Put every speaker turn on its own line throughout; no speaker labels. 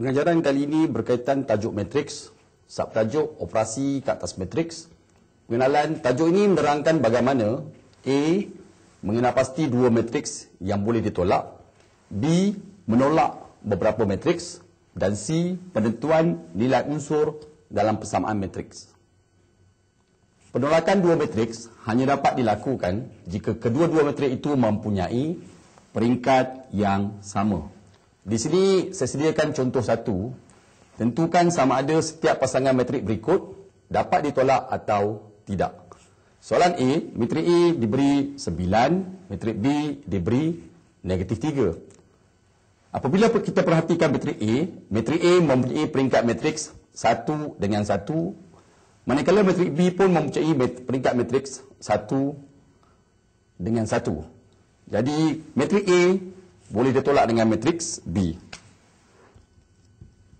Pengajaran kali ini berkaitan tajuk matriks, subtajuk operasi ke atas matriks. Pengenalan tajuk ini menerangkan bagaimana A. mengenal pasti dua matriks yang boleh ditolak, B. menolak beberapa matriks, dan C. penentuan nilai unsur dalam persamaan matriks. Penolakan dua matriks hanya dapat dilakukan jika kedua-dua matriks itu mempunyai peringkat yang sama. Di sini saya sediakan contoh satu. Tentukan sama ada setiap pasangan matrik berikut dapat ditolak atau tidak. Soalan A, matrik A diberi 9, matrik B diberi negatif 3. Apabila kita perhatikan matrik A mempunyai peringkat matriks 1 dengan 1, manakala matrik B pun mempunyai peringkat matriks 1 dengan 1. Jadi matrik A boleh ditolak dengan matriks B.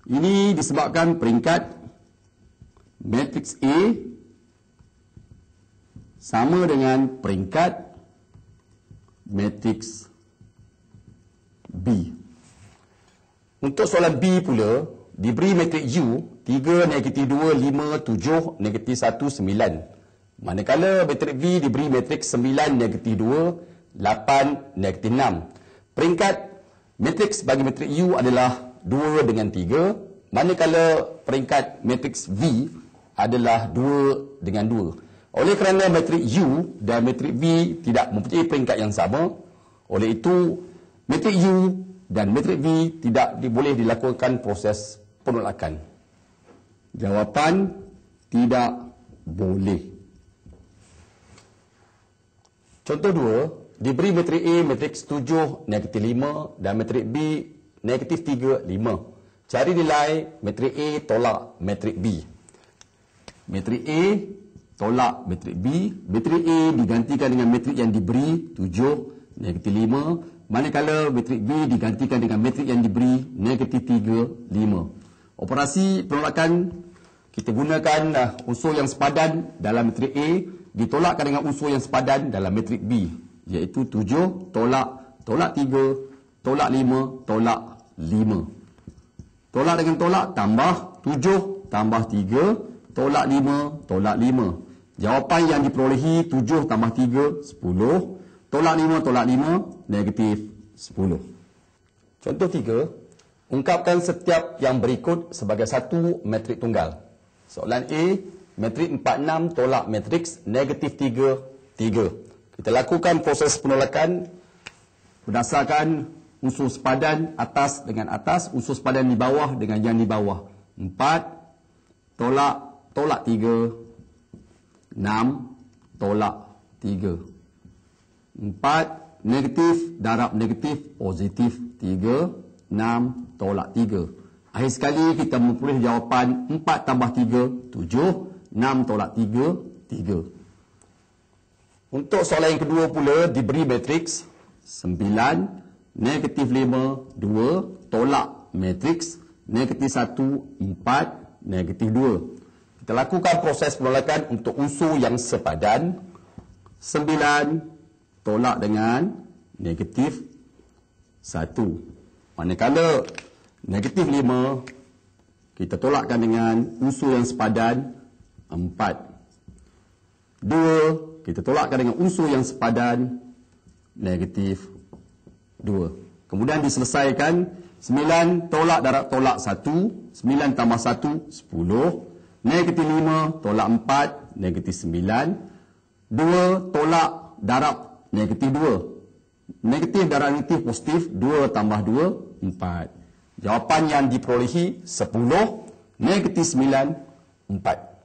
Ini disebabkan peringkat matriks A sama dengan peringkat matriks B. Untuk soalan B pula, diberi matriks U 3, negatif 2, 5, 7, negatif 1, 9. Manakala matrik B diberi matriks 9, negatif 2, 8, negatif 6. Peringkat matriks bagi matrik U adalah 2 dengan 3, manakala peringkat matriks V adalah 2 dengan 2. Oleh kerana matrik U dan matrik V tidak mempunyai peringkat yang sama, oleh itu matrik U dan matrik V tidak boleh dilakukan proses penolakan. Jawapan tidak boleh. Contoh 2. Diberi matrik A matriks 7, negatif 5 dan matrik B negatif 3, 5. Cari nilai matrik A tolak matrik B. Matrik A tolak matrik B. Matrik A digantikan dengan matrik yang diberi 7, negatif 5. Manakala matrik B digantikan dengan matrik yang diberi negatif 3, 5. Operasi penolakan kita gunakan unsur yang sepadan dalam matrik A ditolakkan dengan unsur yang sepadan dalam matrik B, iaitu 7 tolak 3, tolak 5, tolak 5. Tolak dengan tolak tambah 7 tambah 3, tolak 5, tolak 5. Jawapan yang diperolehi 7 tambah 3, 10. Tolak 5, tolak 5, negatif 10. Contoh 3. Ungkapkan setiap yang berikut sebagai satu matrik tunggal. Soalan A, matrik 46 tolak matriks negatif 3, 3. Kita lakukan proses penolakan berdasarkan unsur sepadan atas dengan atas, unsur sepadan di bawah dengan yang di bawah. 4 tolak 3, 6 tolak 3. 4 negatif darab negatif positif 3, 6 tolak 3. Akhir sekali kita memperoleh jawapan 4 tambah 3, 7, 6 tolak 3, 3. Untuk soalan yang kedua pula diberi matriks 9, negatif 5, 2, tolak matriks negatif 1, 4, negatif 2. Kita lakukan proses penolakan untuk unsur yang sepadan. 9 tolak dengan negatif 1. Manakala negatif 5 kita tolakkan dengan unsur yang sepadan 4. 2 kita tolakkan dengan unsur yang sepadan negatif 2. Kemudian diselesaikan 9 tolak darab tolak 1, 9 tambah 1, 10. Negatif 5 tolak 4, negatif 9. 2 tolak darab negatif 2. Negatif darab negatif positif, 2 tambah 2, 4. Jawapan yang diperolehi 10, negatif 9, 4.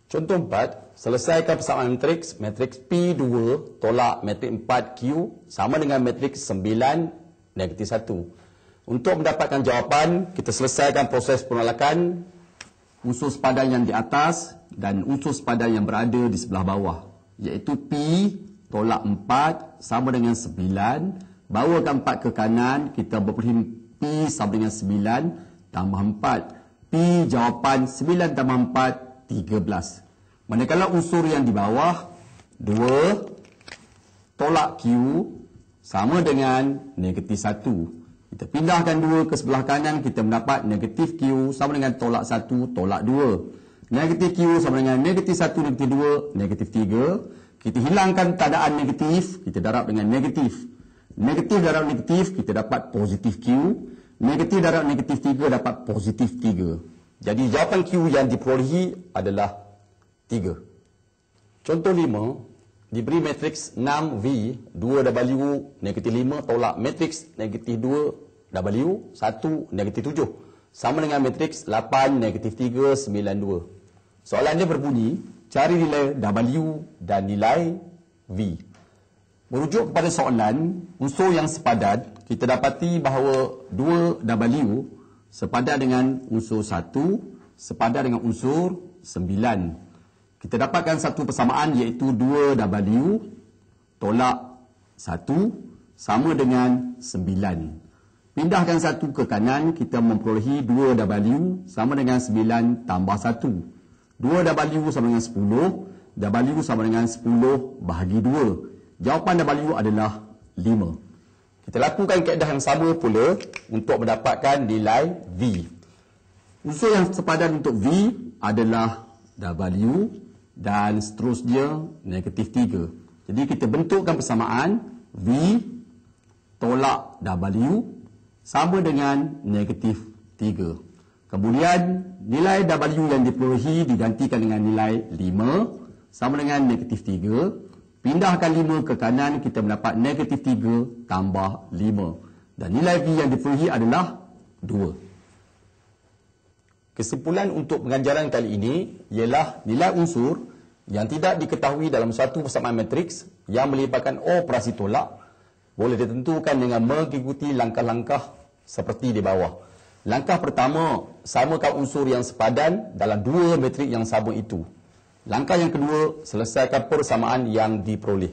Contoh 4, selesaikan persamaan matriks. Matriks P2 tolak matriks 4Q sama dengan matriks 9, negatif 1. Untuk mendapatkan jawapan, kita selesaikan proses penolakan unsur sepadan yang di atas dan unsur sepadan yang berada di sebelah bawah, iaitu P tolak 4 sama dengan 9. Bawakan 4 ke kanan, kita berperhim P sama dengan 9 tambah 4. P jawapan 9 tambah 4, 13. Manakala unsur yang di bawah 2 tolak Q sama dengan negatif 1. Kita pindahkan 2 ke sebelah kanan, kita mendapat negatif Q sama dengan tolak 1, tolak 2. Negatif Q sama dengan negatif 1, negatif 2, negatif 3. Kita hilangkan tandaan negatif, kita darab dengan negatif. Negatif darab negatif, kita dapat positif Q. Negatif darab negatif 3 dapat positif 3. Jadi jawapan Q yang diperolehi adalah 3. Contoh 5, diberi matriks 6V, 2W, negatif 5 tolak matriks negatif 2W, 1, negatif 7. Sama dengan matriks 8, negatif 3, 9, 2. Soalan dia berbunyi, cari nilai W dan nilai V. Merujuk kepada soalan, unsur yang sepadan, kita dapati bahawa 2W sepadan dengan unsur 1, sepadan dengan unsur 9. Kita dapatkan satu persamaan iaitu 2W tolak 1 sama dengan 9. Pindahkan 1 ke kanan, kita memperolehi 2W sama dengan 9 tambah 1. 2W sama dengan 10, W sama dengan 10 bahagi 2. Jawapan W adalah 5. Kita lakukan kaedah yang sama pula untuk mendapatkan nilai V. Unsur yang sepadan untuk V adalah W dan seterusnya negatif 3. Jadi kita bentukkan persamaan V tolak W sama dengan negatif 3. Kemudian nilai W yang diperolehi digantikan dengan nilai 5 sama dengan negatif 3. Pindahkan 5 ke kanan, kita mendapat negatif 3 tambah 5. Dan nilai V yang diperolehi adalah 2. Kesimpulan untuk pengajaran kali ini ialah nilai unsur yang tidak diketahui dalam suatu persamaan matriks yang melibatkan operasi tolak boleh ditentukan dengan mengikuti langkah-langkah seperti di bawah. Langkah pertama, samakan unsur yang sepadan dalam 2 matrik yang sama itu. Langkah yang kedua, selesaikan persamaan yang diperoleh.